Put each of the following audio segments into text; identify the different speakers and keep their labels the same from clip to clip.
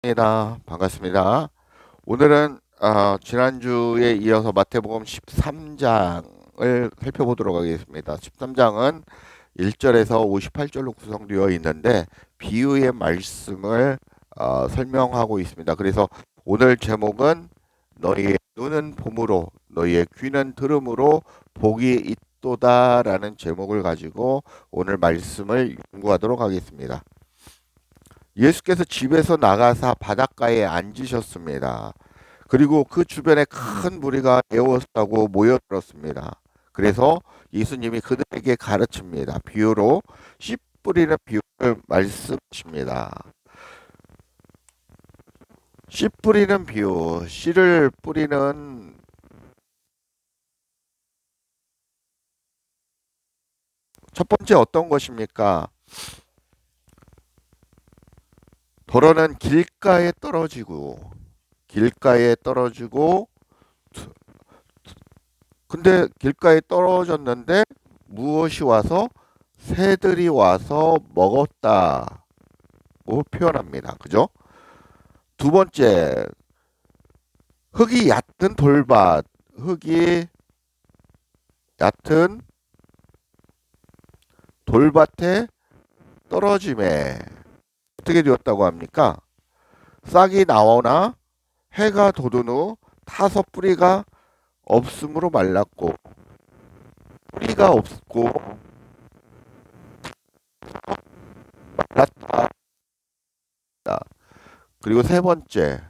Speaker 1: 반갑습니다. 오늘은 지난주에 이어서 마태복음 13장을 살펴보도록 하겠습니다. 13장은 1절에서 58절로 구성되어 있는데 비유의 말씀을 설명하고 있습니다. 그래서 오늘 제목은 너희의 눈은 봄으로 너희의 귀는 들음으로 복이 있도다라는 제목을 가지고 오늘 말씀을 연구하도록 하겠습니다. 예수께서 집에서 나가사 바닷가에 앉으셨습니다. 그리고 그 주변에 큰 무리가 에워싸고 모여들었습니다. 그래서 예수님이 그들에게 가르칩니다. 비유로 씨 뿌리는 비유를 말씀하십니다. 씨 뿌리는 비유, 씨를 뿌리는 첫 번째 어떤 것입니까? 도로는 길가에 떨어지고 근데 길가에 떨어졌는데 무엇이 와서 새들이 와서 먹었다고 표현합니다. 그죠? 두 번째, 흙이 얕은 돌밭, 흙이 얕은 돌밭에 떨어짐에 어떻게 되었다고 합니까? 싹이 나오나 해가 돋은 후 타서 뿌리가 없으므로 말랐고 뿌리가 없고 말랐다. 그리고 세 번째,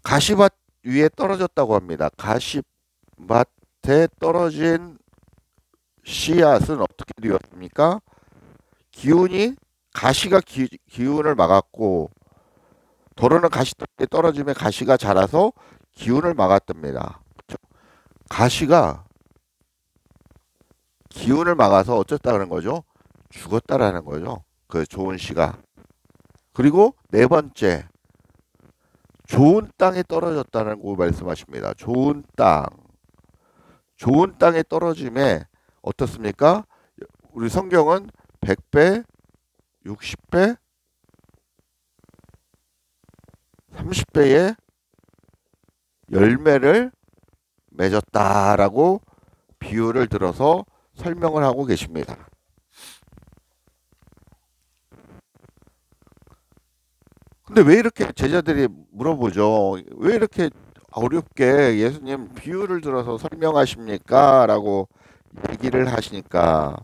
Speaker 1: 가시밭 위에 떨어졌다고 합니다. 가시밭에 떨어진 씨앗은 어떻게 되었습니까? 기운이 가시가 기운을 막았고 도로는 가시떨기에 떨어지면 가시가 자라서 기운을 막았답니다. 가시가 기운을 막아서 어쨌다는 거죠? 죽었다라는 거죠. 그 좋은 씨가. 그리고 네 번째, 좋은 땅에 떨어졌다는 거 말씀하십니다. 좋은 땅. 좋은 땅에 떨어짐에 어떻습니까? 우리 성경은 100배, 60배, 30배의 열매를 맺었다라고 비유를 들어서 설명을 하고 계십니다. 근데 왜 이렇게 제자들이 물어보죠? 왜 이렇게 어렵게 예수님 비유를 들어서 설명하십니까? 라고 얘기를 하시니까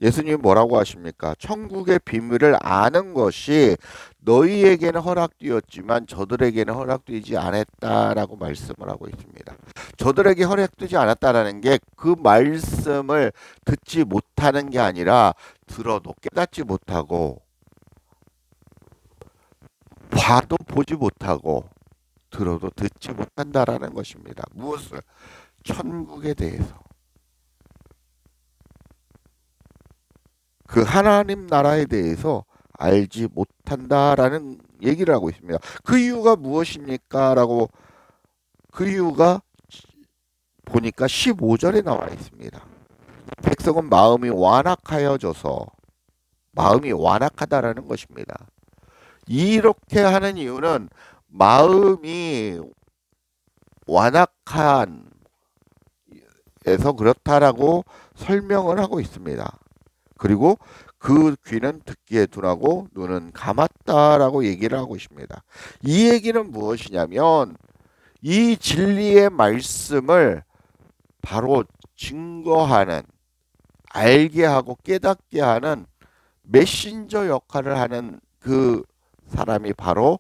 Speaker 1: 예수님이 뭐라고 하십니까? 천국의 비밀을 아는 것이 너희에게는 허락되었지만 저들에게는 허락되지 않았다라고 말씀을 하고 있습니다. 저들에게 허락되지 않았다라는 게 그 말씀을 듣지 못하는 게 아니라 들어도 깨닫지 못하고 봐도 보지 못하고 들어도 듣지 못한다라는 것입니다. 무엇을? 천국에 대해서. 그 하나님 나라에 대해서 알지 못한다라는 얘기를 하고 있습니다. 그 이유가 무엇입니까? 라고 그 이유가 보니까 15절에 나와 있습니다. 백성은 마음이 완악하다라는 것입니다. 이렇게 하는 이유는 마음이 완악한 에서 그렇다라고 설명을 하고 있습니다. 그리고 그 귀는 듣기에 둔하고 눈은 감았다라고 얘기를 하고 있습니다. 이 얘기는 무엇이냐면 이 진리의 말씀을 바로 증거하는 알게 하고 깨닫게 하는 메신저 역할을 하는 그 사람이 바로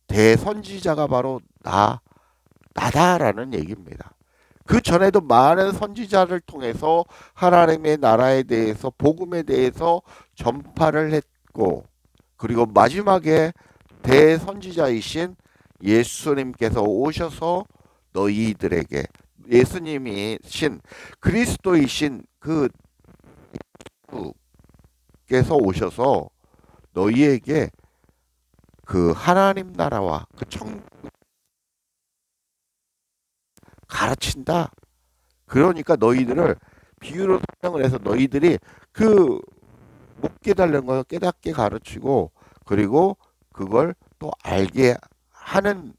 Speaker 1: 대선지자가 바로 나다라는 얘기입니다. 그 전에도 많은 선지자를 통해서 하나님의 나라에 대해서 복음에 대해서 전파를 했고 그리고 마지막에 대선지자이신 예수님께서 오셔서 너희들에게 예수님이신 그리스도이신 그께서 오셔서 너희에게 그 하나님 나라와 그 천국 가르친다. 그러니까 너희들을 비유로 설명을 해서 너희들이 그 못 깨달는 걸 깨닫게 가르치고, 그리고 그걸 또 알게 하는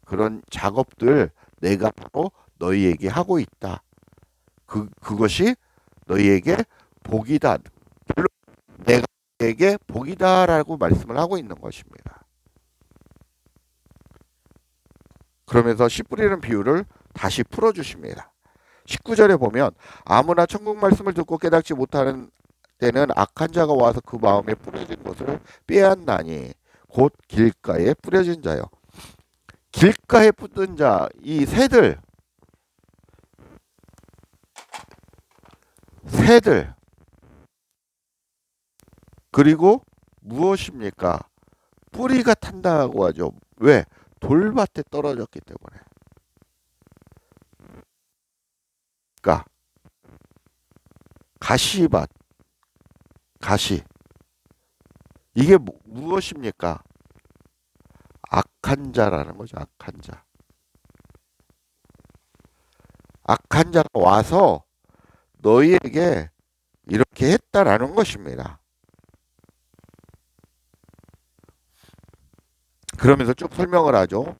Speaker 1: 그런 작업들 내가 바로 너희에게 하고 있다. 그것이 너희에게 복이다. 결론 내가 너희에게 복이다라고 말씀을 하고 있는 것입니다. 그러면서 씨 뿌리는 비유를 다시 풀어주십니다. 19절에 보면 아무나 천국 말씀을 듣고 깨닫지 못하는 때는 악한 자가 와서 그 마음에 뿌려진 것을 빼앗나니 곧 길가에 뿌려진 자요. 길가에 뿌린 자, 이 새들 그리고 무엇입니까? 뿌리가 탄다고 하죠. 왜? 돌밭에 떨어졌기 때문에. 그러니까 가시밭, 가시. 이게 무엇입니까? 악한 자라는 거죠. 악한 자. 악한 자가 와서 너희에게 이렇게 했다라는 것입니다. 그러면서 쭉 설명을 하죠.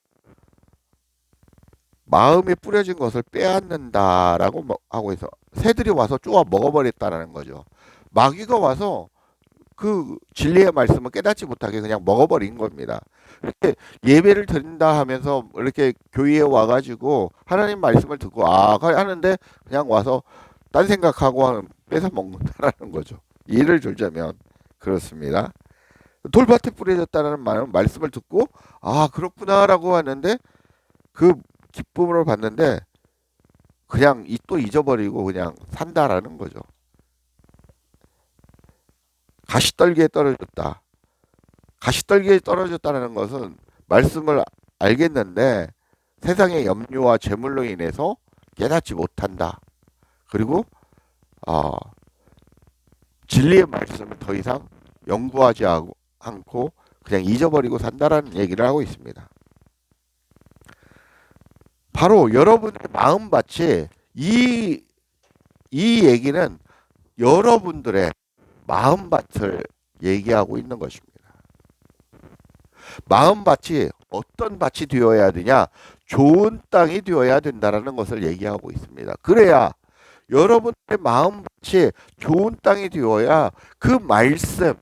Speaker 1: 마음에 뿌려진 것을 빼앗는다라고 하고 있어. 새들이 와서 쪼아 먹어버렸다라는 거죠. 마귀가 와서 그 진리의 말씀을 깨닫지 못하게 그냥 먹어버린 겁니다. 이렇게 예배를 드린다 하면서 이렇게 교회에 와가지고 하나님 말씀을 듣고 하는데 그냥 와서 딴 생각하고 뺏어 먹는다라는 거죠. 예를 들자면 그렇습니다. 돌밭에 뿌려졌다는 말씀을 듣고 그렇구나라고 하는데 그 기쁨을 받는데 그냥 또 잊어버리고 그냥 산다라는 거죠. 가시떨기에 떨어졌다. 가시떨기에 떨어졌다는 것은 말씀을 알겠는데 세상의 염려와 재물로 인해서 깨닫지 못한다. 그리고 진리의 말씀을 더 이상 연구하지 않고 그냥 잊어버리고 산다라는 얘기를 하고 있습니다. 바로 여러분의 마음밭이 이 얘기는 여러분들의 마음밭을 얘기하고 있는 것입니다. 마음밭이 어떤 밭이 되어야 되냐? 좋은 땅이 되어야 된다는 것을 얘기하고 있습니다. 그래야 여러분의 마음밭이 좋은 땅이 되어야 그 말씀이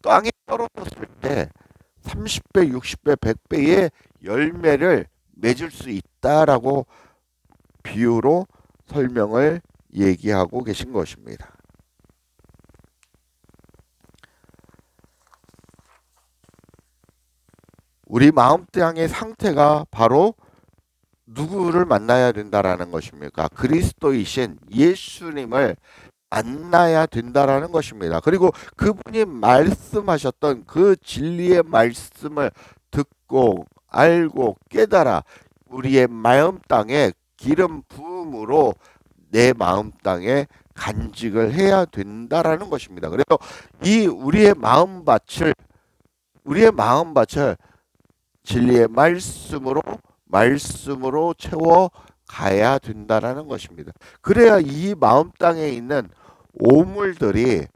Speaker 1: 땅에 떨어졌을 때 30배, 60배, 100배의 열매를 맺을 수 있다라고 비유로 설명을 얘기하고 계신 것입니다. 우리 마음 땅의 상태가 바로 누구를 만나야 된다라는 것입니까? 그리스도이신 예수님을 만나야 된다라는 것입니다. 그리고 그분이 말씀하셨던 그 진리의 말씀을 듣고 알고 깨달아 우리의 마음 땅에 기름 부음으로 내 마음 땅에 간직을 해야 된다라는 것입니다. 그래서 이 우리의 마음밭을 진리의 말씀으로 채워 가야 된다라는 것입니다. 그래야 이 마음 땅에 있는 오물들이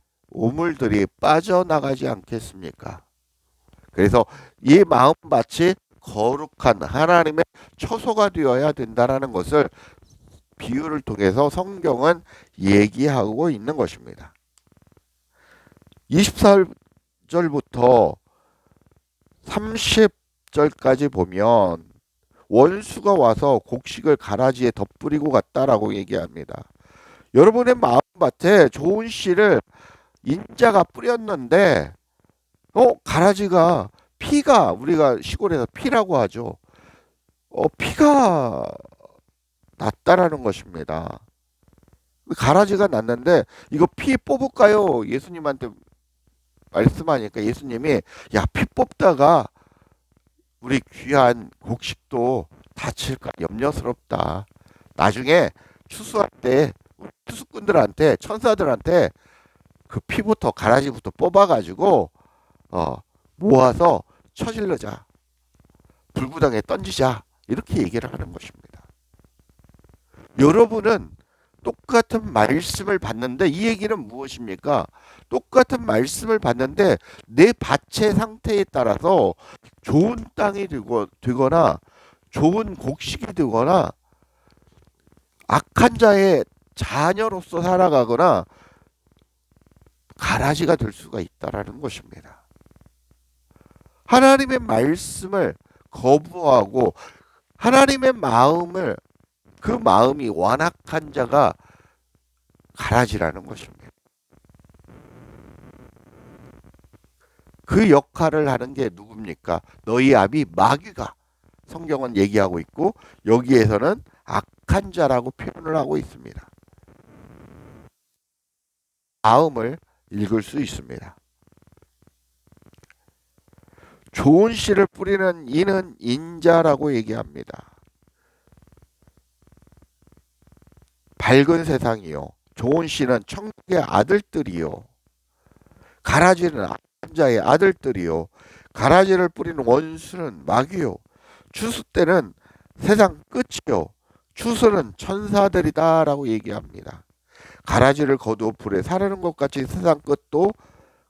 Speaker 1: 빠져나가지 않겠습니까? 그래서 이 마음밭이 거룩한 하나님의 처소가 되어야 된다라는 것을 비유를 통해서 성경은 얘기하고 있는 것입니다. 24절부터 30절까지 보면 원수가 와서 곡식을 가라지에 덧뿌리고 갔다라고 얘기합니다. 여러분의 마음밭에 좋은 씨를 인자가 뿌렸는데 가라지가 피가 우리가 시골에서 피라고 하죠. 피가 났다라는 것입니다. 가라지가 났는데 이거 피 뽑을까요? 예수님한테 말씀하니까 예수님이 피 뽑다가 우리 귀한 곡식도 다칠까 염려스럽다. 나중에 추수할 때 추수꾼들한테 천사들한테 그 피부터 가라지부터 뽑아가지고 모아서 처질러자. 불구덩이에 던지자. 이렇게 얘기를 하는 것입니다. 여러분은 똑같은 말씀을 받는데 이 얘기는 무엇입니까? 똑같은 말씀을 받는데 내 밭의 상태에 따라서 좋은 땅이 되거나 좋은 곡식이 되거나 악한 자의 자녀로서 살아가거나 가라지가 될 수가 있다라는 것입니다. 하나님의 말씀을 거부하고 하나님의 그 마음이 완악한 자가 가라지라는 것입니다. 그 역할을 하는 게 누굽니까? 너희 아비 마귀가 성경은 얘기하고 있고 여기에서는 악한 자라고 표현을 하고 있습니다. 마음을 읽을 수 있습니다. 좋은 씨를 뿌리는 이는 인자라고 얘기합니다. 밝은 세상이요. 좋은 씨는 천국의 아들들이요. 가라지는 악한 자의 아들들이요. 가라지를 뿌리는 원수는 마귀요. 추수 때는 세상 끝이요. 추수는 천사들이다라고 얘기합니다. 가라지를 거두어 불에 사르는 것 같이 세상 끝도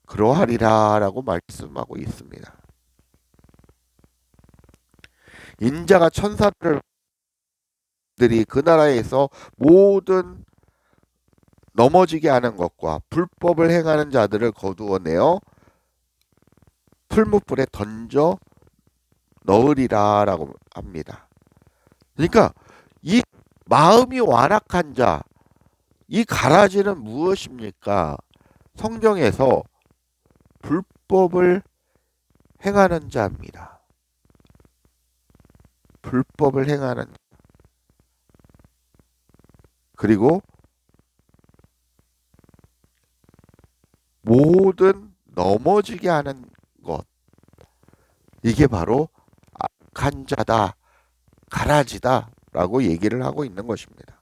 Speaker 1: 그러하리라라고 말씀하고 있습니다. 인자가 천사들이 그 나라에서 모든 넘어지게 하는 것과 불법을 행하는 자들을 거두어내어 풀무불에 던져 넣으리라라고 합니다. 그러니까 이 마음이 완악한 자, 이 가라지는 무엇입니까? 성경에서 불법을 행하는 자입니다. 불법을 행하는 그리고 모든 넘어지게 하는 것 이게 바로 악한 자다, 가라지다 라고 얘기를 하고 있는 것입니다.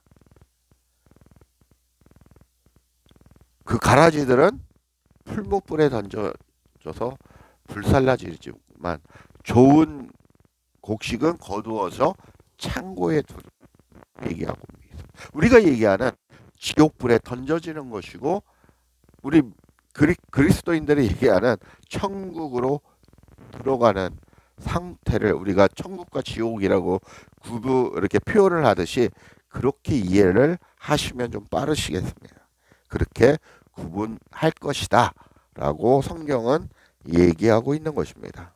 Speaker 1: 그 가라지들은 풀무불에 던져져서 불살라지지만 좋은 곡식은 거두어서 창고에 얘기하고 있습니다. 우리가 얘기하는 지옥불에 던져지는 것이고 우리 그리스도인들이 얘기하는 천국으로 들어가는 상태를 우리가 천국과 지옥이라고 이렇게 표현을 하듯이 그렇게 이해를 하시면 좀 빠르시겠습니다. 그렇게 구분할 것이다 라고 성경은 얘기하고 있는 것입니다.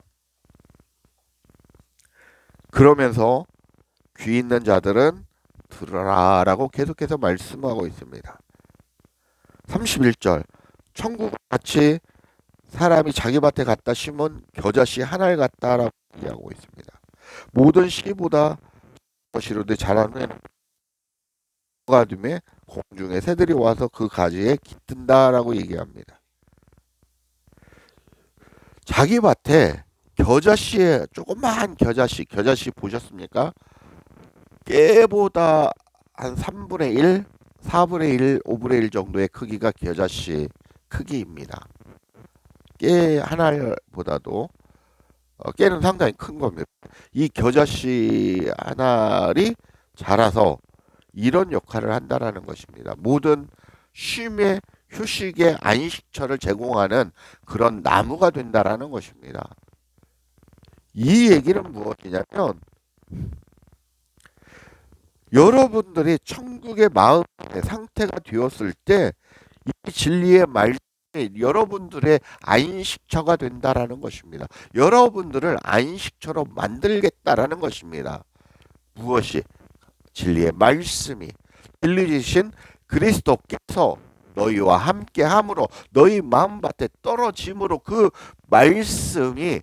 Speaker 1: 그러면서 귀 있는 자들은 들으라 라고 계속해서 말씀하고 있습니다. 31절 천국 같이 사람이 자기 밭에 갖다 심은 겨자씨 하나를 갖다라고 얘기하고 있습니다. 모든 씨보다 것이로되 자란 후에는 가 됨에 공중에 새들이 와서 그 가지에 깃든다라고 얘기합니다. 자기 밭에 겨자씨에 조그마한 겨자씨 보셨습니까? 깨보다 한 3분의 1, 4분의 1, 5분의 1 정도의 크기가 겨자씨 크기입니다. 깨 하나보다도 깨는 상당히 큰 겁니다. 이 겨자씨 하나를 자라서 이런 역할을 한다라는 것입니다. 모든 쉼의 휴식의 안식처를 제공하는 그런 나무가 된다라는 것입니다. 이 얘기는 무엇이냐면 여러분들이 천국의 마음의 상태가 되었을 때 이 진리의 말씀이 여러분들의 안식처가 된다라는 것입니다. 여러분들을 안식처로 만들겠다라는 것입니다. 무엇이? 진리의 말씀이 진리이신 그리스도께서 너희와 함께 함으로 너희 마음밭에 떨어짐으로 그 말씀이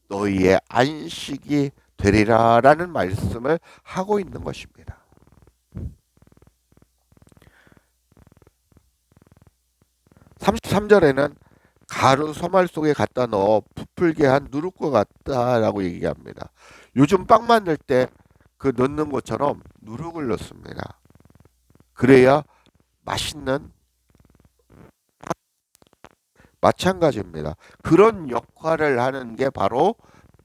Speaker 1: 너희의 안식이 되리라라는 말씀을 하고 있는 것입니다. 33절에는 가루 소말 속에 갖다 넣어 부풀게 한 누룩과 같다라고 얘기합니다. 요즘 빵 만들 때 그 넣는 것처럼 누룩을 넣습니다. 그래야 맛있는 마찬가지입니다. 그런 역할을 하는 게 바로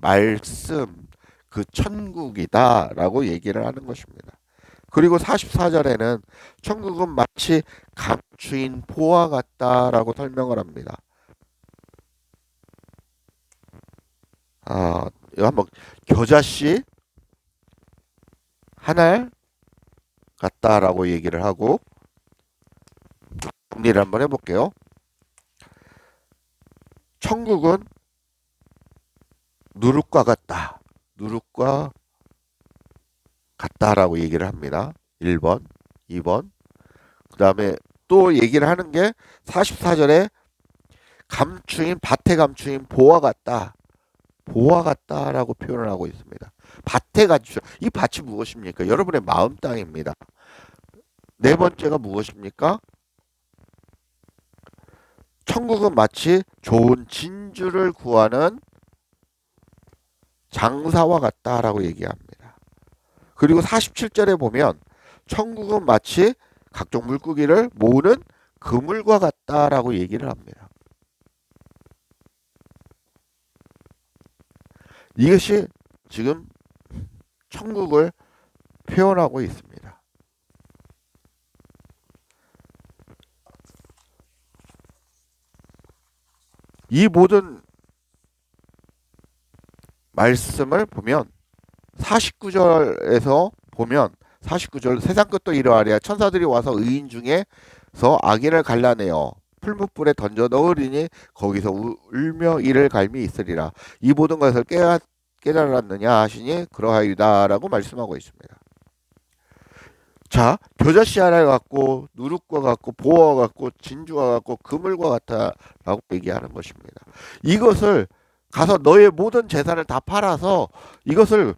Speaker 1: 말씀, 그 천국이다라고 얘기를 하는 것입니다. 그리고 44절에는 천국은 마치 감추인 보화 같다라고 설명을 합니다. 이거 한번 겨자씨 한 알 같다라고 얘기를 하고 정리를 한번 해볼게요. 천국은 누룩과 같다. 누룩과 같다라고 얘기를 합니다. 1번, 2번. 그 다음에 또 얘기를 하는 게 44절에 밭에 감추인 보화 같다. 보화 같다라고 표현을 하고 있습니다. 밭에 감추. 이 밭이 무엇입니까? 여러분의 마음 땅입니다. 네 번째가 무엇입니까? 천국은 마치 좋은 진주를 구하는 장사와 같다라고 얘기합니다. 그리고 47절에 보면 천국은 마치 각종 물고기를 모으는 그물과 같다라고 얘기를 합니다. 이것이 지금 천국을 표현하고 있습니다. 이 모든 말씀을 보면 49절에서 보면 49절 세상 끝도 이러하랴 천사들이 와서 의인 중에서 악인을 갈라내어 풀무불에 던져 넣으리니 거기서 울며 이를 갈미 있으리라. 이 모든 것을 깨달았느냐 하시니 그러하이다라고 말씀하고 있습니다. 자, 겨자씨 하나 갖고 누룩과 같고 보화와 같고 진주와 같고 그물과 같다라고 얘기하는 것입니다. 이것을 가서 너의 모든 재산을 다 팔아서 이것을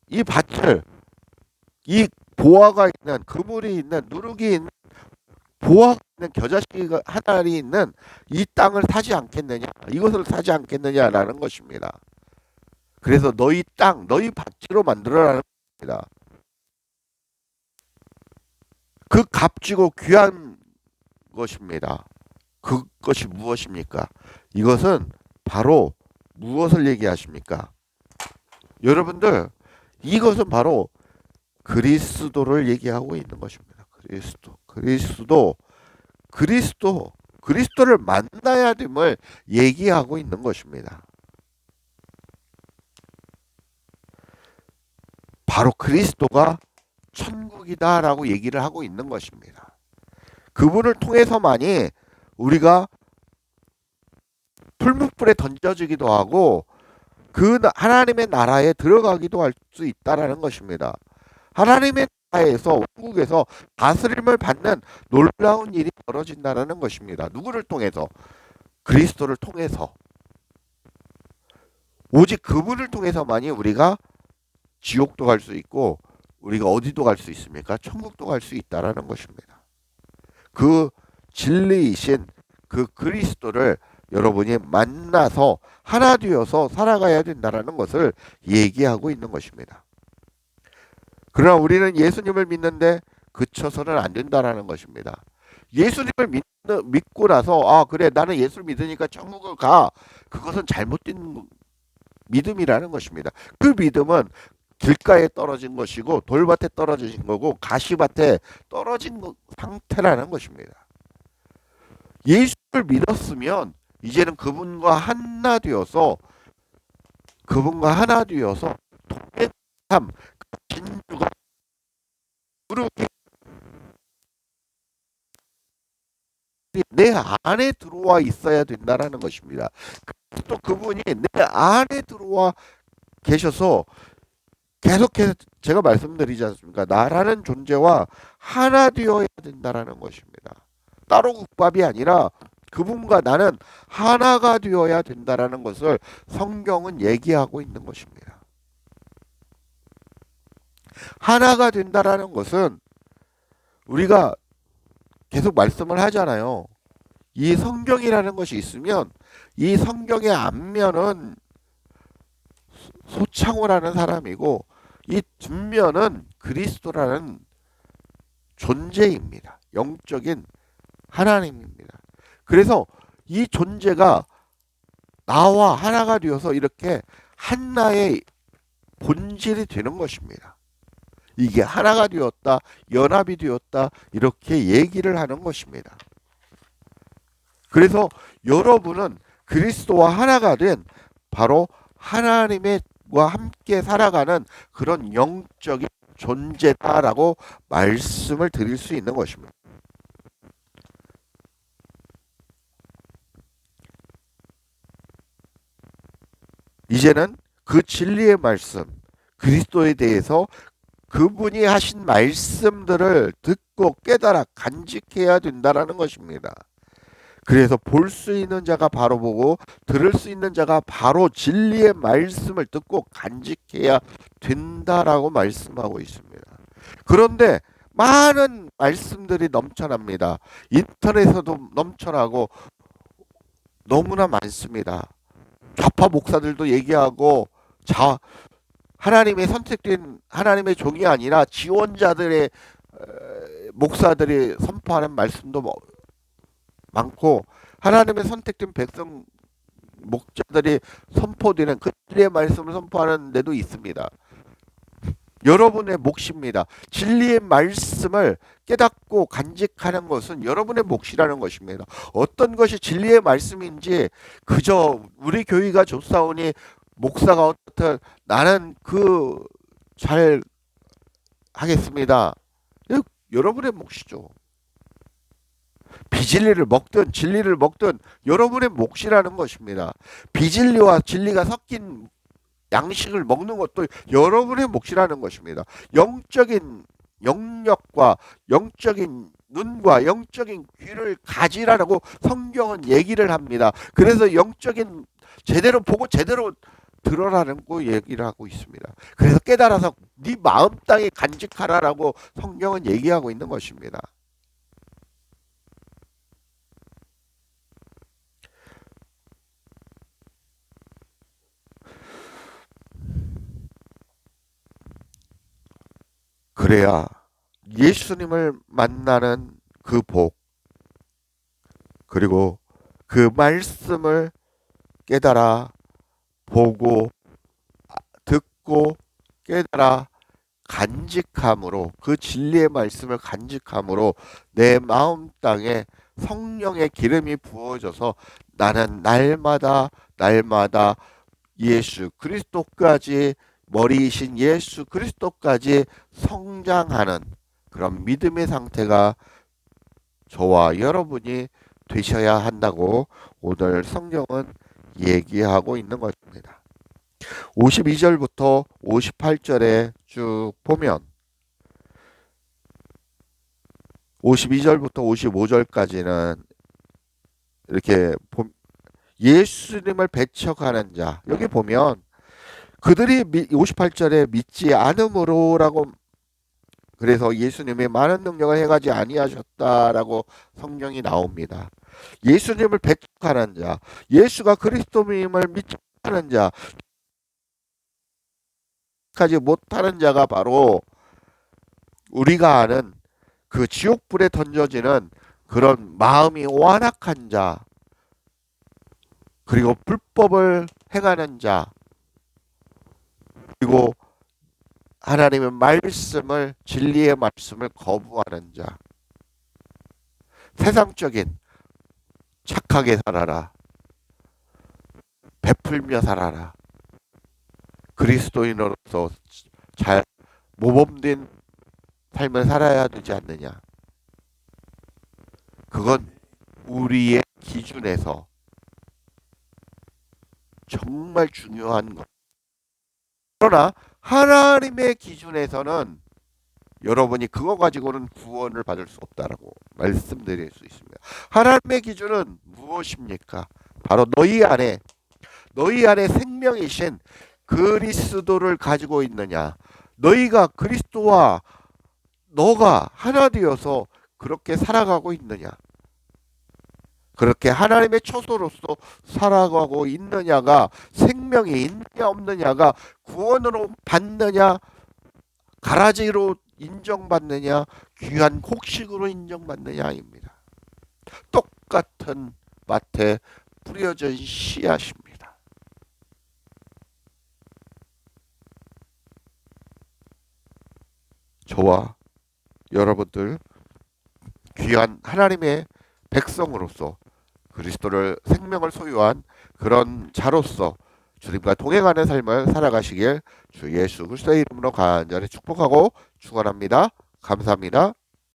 Speaker 1: 이 밭을 이 보화가 있는 그물이 있는 누룩이 있는 보화가 있는 겨자씨가 하나리 있는 이 땅을 사지 않겠느냐, 이것을 사지 않겠느냐라는 것입니다. 그래서 너희 땅, 너희 밭으로 만들어라는 겁니다. 그 값지고 귀한 것입니다. 그것이 무엇입니까? 이것은 바로 무엇을 얘기하십니까? 여러분들, 이것은 바로 그리스도를 얘기하고 있는 것입니다. 그리스도를 만나야 됨을 얘기하고 있는 것입니다. 바로 그리스도가 천국이다라고 얘기를 하고 있는 것입니다. 그분을 통해서만이 우리가 풀무불에 던져지기도 하고 그 하나님의 나라에 들어가기도 할 수 있다라는 것입니다. 하나님의 나라에서 왕국에서 다스림을 받는 놀라운 일이 벌어진다는 것입니다. 누구를 통해서? 그리스도를 통해서. 오직 그분을 통해서만이 우리가 지옥도 갈 수 있고 우리가 어디도 갈 수 있습니까? 천국도 갈 수 있다라는 것입니다. 그 진리이신 그 그리스도를 여러분이 만나서 하나 되어서 살아가야 된다라는 것을 얘기하고 있는 것입니다. 그러나 우리는 예수님을 믿는데 그쳐서는 안 된다라는 것입니다. 예수님을 믿고 나서 그래 나는 예수를 믿으니까 천국을 가. 그것은 잘못된 믿음이라는 것입니다. 그 믿음은 길가에 떨어진 것이고 돌밭에 떨어진 거고 가시밭에 떨어진 상태라는 것입니다. 예수를 믿었으면 이제는 그분과 하나 되어서 동행함 진주가 내 안에 들어와 있어야 된다라는 것입니다. 또 그분이 내 안에 들어와 계셔서 계속해서 제가 말씀드리지 않습니까? 나라는 존재와 하나 되어야 된다라는 것입니다. 따로 국밥이 아니라 그분과 나는 하나가 되어야 된다라는 것을 성경은 얘기하고 있는 것입니다. 하나가 된다라는 것은 우리가 계속 말씀을 하잖아요. 이 성경이라는 것이 있으면 이 성경의 앞면은 소창호라는 사람이고 이 뒷면은 그리스도라는 존재입니다. 영적인 하나님입니다. 그래서 이 존재가 나와 하나가 되어서 이렇게 하나의 본질이 되는 것입니다. 이게 하나가 되었다, 연합이 되었다, 이렇게 얘기를 하는 것입니다. 그래서 여러분은 그리스도와 하나가 된 바로 하나님과 함께 살아가는 그런 영적인 존재다라고 말씀을 드릴 수 있는 것입니다. 이제는 그 진리의 말씀, 그리스도에 대해서 그분이 하신 말씀들을 듣고 깨달아 간직해야 된다라는 것입니다. 그래서 볼 수 있는 자가 바로 보고 들을 수 있는 자가 바로 진리의 말씀을 듣고 간직해야 된다라고 말씀하고 있습니다. 그런데 많은 말씀들이 넘쳐납니다. 인터넷에도 넘쳐나고 너무나 많습니다. 좌파 목사들도 얘기하고 하나님의 선택된 하나님의 종이 아니라 지원자들의 목사들이 선포하는 말씀도 많고 하나님의 선택된 백성 목자들이 선포되는 그 진리의 말씀을 선포하는 데도 있습니다. 여러분의 몫입니다. 진리의 말씀을 깨닫고 간직하는 것은 여러분의 몫이라는 것입니다. 어떤 것이 진리의 말씀인지 그저 우리 교회가 좋사오니 목사가 어떻든 나는 잘 하겠습니다. 여러분의 몫이죠. 비진리를 먹든 진리를 먹든 여러분의 몫이라는 것입니다. 비진리와 진리가 섞인 양식을 먹는 것도 여러분의 몫이라는 것입니다. 영적인 영역과 영적인 눈과 영적인 귀를 가지라고 성경은 얘기를 합니다. 그래서 영적인 제대로 보고 제대로 들어라는 거 얘기를 하고 있습니다. 그래서 깨달아서 네 마음 땅에 간직하라라고 성경은 얘기하고 있는 것입니다. 그래야 예수님을 만나는 그 복, 그리고 그 말씀을 깨달아 보고 듣고 깨달아 간직함으로 그 진리의 말씀을 간직함으로 내 마음 땅에 성령의 기름이 부어져서 나는 날마다 예수 그리스도까지 머리이신 예수 그리스도까지 성장하는 그런 믿음의 상태가 저와 여러분이 되셔야 한다고 오늘 성경은 얘기하고 있는 것입니다. 52절부터 58절에 쭉 보면 52절부터 55절까지는 이렇게 예수님을 배척하는 자 여기 보면 그들이 58절에 믿지 않음으로라고 그래서 예수님이 많은 능력을 행하지 아니하셨다라고 성경이 나옵니다. 예수님을 배척하는 자, 예수가 그리스도임을 믿지 않는 자, 하지 못하는 자가 바로 우리가 아는 그 지옥불에 던져지는 그런 마음이 완악한 자, 그리고 불법을 행하는 자, 그리고 하나님의 말씀을 진리의 말씀을 거부하는 자, 세상적인 착하게 살아라, 베풀며 살아라, 그리스도인으로서 잘 모범된 삶을 살아야 되지 않느냐. 그건 우리의 기준에서 정말 중요한 것. 그러나 하나님의 기준에서는 여러분이 그거 가지고는 구원을 받을 수 없다라고 말씀드릴 수 있습니다. 하나님의 기준은 무엇입니까? 바로 너희 안에 생명이신 그리스도를 가지고 있느냐. 너희가 그리스도와 너가 하나 되어서 그렇게 살아가고 있느냐. 그렇게 하나님의 처소로서 살아가고 있느냐가 생명이 있느냐 없느냐가 구원으로 받느냐 가라지로 인정받느냐 귀한 곡식으로 인정받느냐입니다. 똑같은 밭에 뿌려진 씨앗입니다. 저와 여러분들 귀한 하나님의 백성으로서 그리스도를 생명을 소유한 그런 자로서 주님과 동행하는 삶을 살아가시길 주 예수 그리스도의 이름으로 간절히 축복하고 축원합니다. 감사합니다.